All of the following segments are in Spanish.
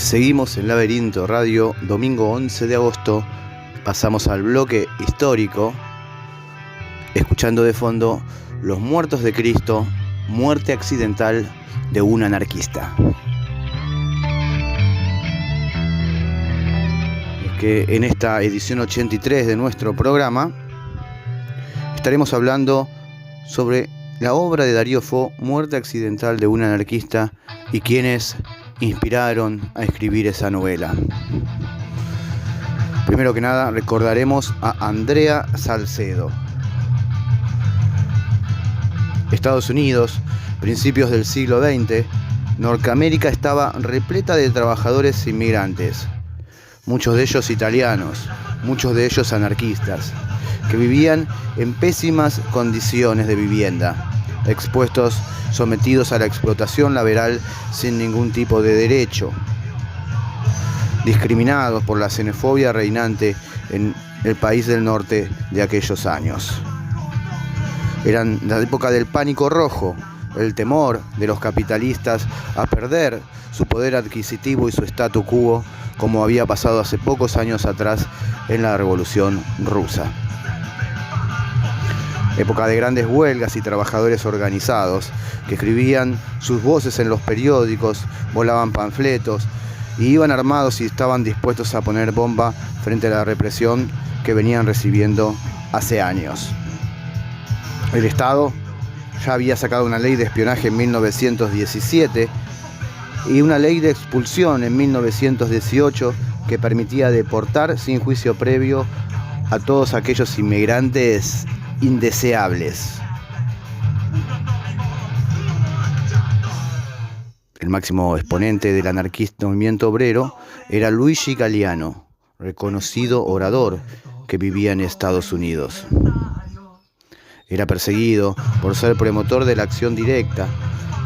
Seguimos en Laberinto Radio, domingo 11 de agosto. Pasamos al bloque histórico, escuchando de fondo Los Muertos de Cristo, muerte accidental de un anarquista. Es que en esta edición 83 de nuestro programa estaremos hablando sobre la obra de Darío Fo, Muerte accidental de un anarquista, y quienes inspiraron a escribir esa novela. Primero que nada, recordaremos a Andrea Salcedo. Estados Unidos, principios del siglo XX, Norteamérica estaba repleta de trabajadores inmigrantes, muchos de ellos italianos, muchos de ellos anarquistas, que vivían en pésimas condiciones de vivienda, expuestos, sometidos a la explotación laboral sin ningún tipo de derecho, discriminados por la xenofobia reinante en el país del norte de aquellos años. Eran la época del pánico rojo, el temor de los capitalistas a perder su poder adquisitivo y su statu quo, como había pasado hace pocos años atrás en la Revolución Rusa. Época de grandes huelgas y trabajadores organizados que escribían sus voces en los periódicos, volaban panfletos y iban armados y estaban dispuestos a poner bomba frente a la represión que venían recibiendo hace años. El Estado ya había sacado una ley de espionaje en 1917 y una ley de expulsión en 1918 que permitía deportar sin juicio previo a todos aquellos inmigrantes indeseables. El máximo exponente del anarquista movimiento obrero era Luigi Galliano, reconocido orador que vivía en Estados Unidos. Era perseguido por ser promotor de la acción directa,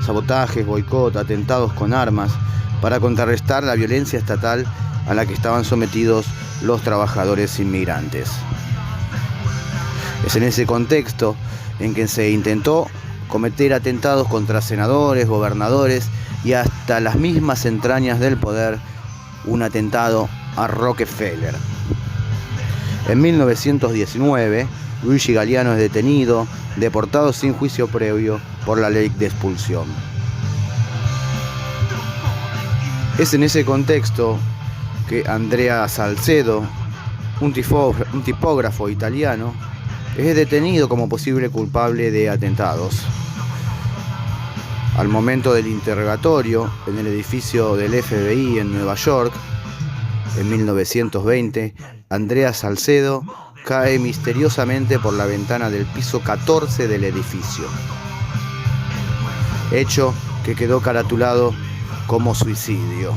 sabotajes, boicot, atentados con armas, para contrarrestar la violencia estatal a la que estaban sometidos los trabajadores inmigrantes. Es en ese contexto en que se intentó cometer atentados contra senadores, gobernadores y hasta las mismas entrañas del poder, un atentado a Rockefeller. En 1919, Luigi Galliano es detenido, deportado sin juicio previo por la ley de expulsión. Es en ese contexto que Andrea Salcedo, un tipógrafo italiano, es detenido como posible culpable de atentados. Al momento del interrogatorio en el edificio del FBI en Nueva York, en 1920, Andrea Salcedo cae misteriosamente por la ventana del piso 14 del edificio, hecho que quedó caratulado como suicidio.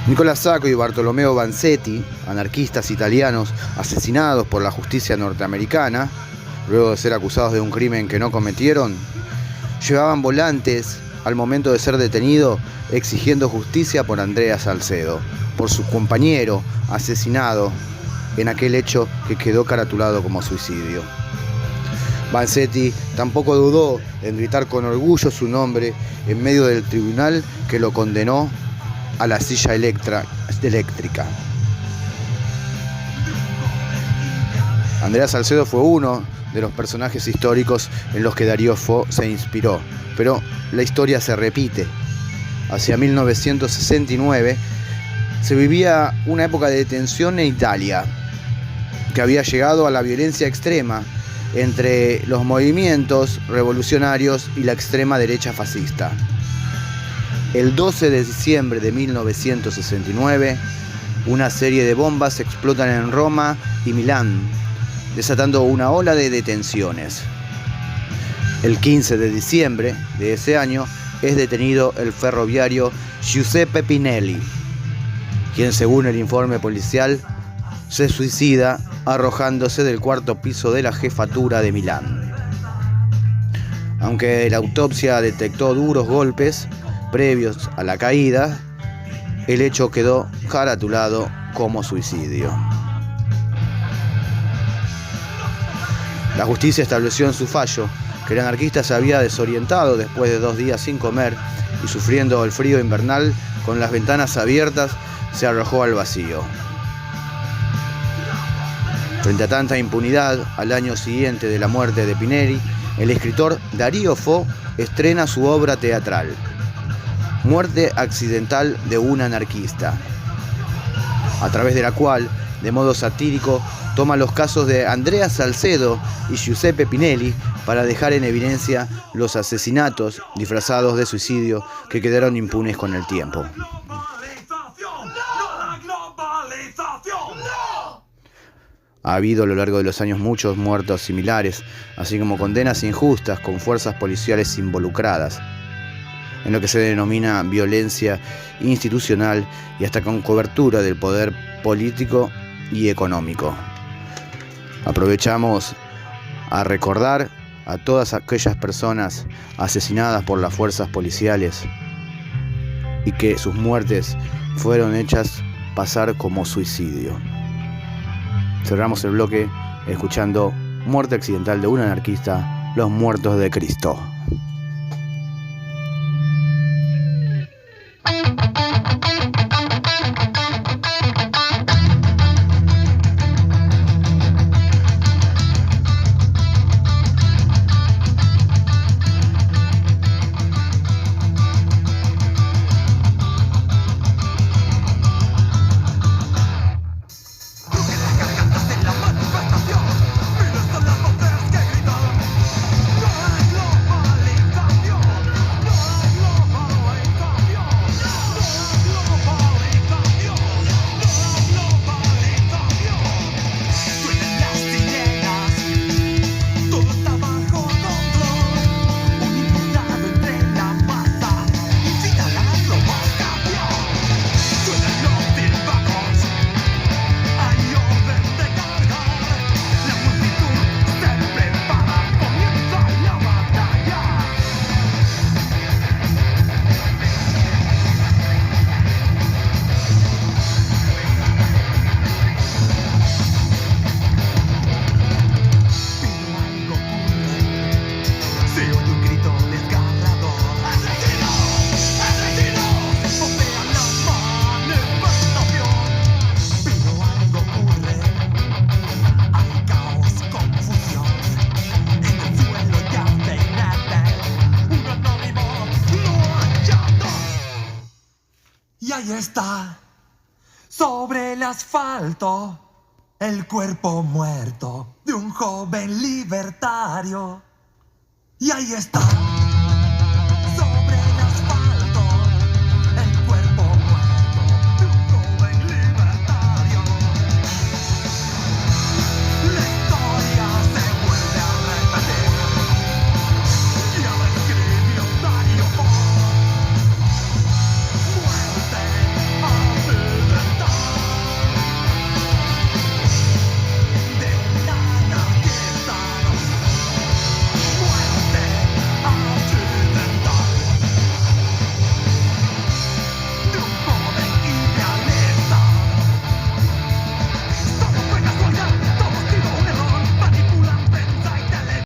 Nicola Sacco y Bartolomeo Vanzetti, anarquistas italianos asesinados por la justicia norteamericana, luego de ser acusados de un crimen que no cometieron, llevaban volantes al momento de ser detenido exigiendo justicia por Andrea Salcedo, por su compañero asesinado en aquel hecho que quedó caratulado como suicidio. Vanzetti tampoco dudó en gritar con orgullo su nombre en medio del tribunal que lo condenó a la silla eléctrica. Andrea Salcedo fue uno de los personajes históricos en los que Darío Fo se inspiró, pero la historia se repite. Hacia 1969 se vivía una época de tensión en Italia, que había llegado a la violencia extrema entre los movimientos revolucionarios y la extrema derecha fascista. El 12 de diciembre de 1969, una serie de bombas explotan en Roma y Milán, desatando una ola de detenciones. El 15 de diciembre de ese año es detenido el ferroviario Giuseppe Pinelli, quien, según el informe policial, se suicida arrojándose del cuarto piso de la jefatura de Milán. Aunque la autopsia detectó duros golpes previos a la caída, el hecho quedó caratulado como suicidio. La justicia estableció en su fallo que el anarquista se había desorientado después de 2 días sin comer y sufriendo el frío invernal con las ventanas abiertas, se arrojó al vacío. Frente a tanta impunidad, al año siguiente de la muerte de Pinelli, el escritor Darío Fo estrena su obra teatral, Muerte accidental de un anarquista, a través de la cual, de modo satírico, toma los casos de Andrea Salcedo y Giuseppe Pinelli para dejar en evidencia los asesinatos disfrazados de suicidio que quedaron impunes con el tiempo. Ha habido a lo largo de los años muchos muertos similares, así como condenas injustas con fuerzas policiales involucradas, en lo que se denomina violencia institucional y hasta con cobertura del poder político y económico. Aprovechamos a recordar a todas aquellas personas asesinadas por las fuerzas policiales y que sus muertes fueron hechas pasar como suicidio. Cerramos el bloque escuchando Muerte accidental de un anarquista, Los muertos de Cristo. Ahí está, sobre el asfalto, el cuerpo muerto de un joven libertario. Y ahí está.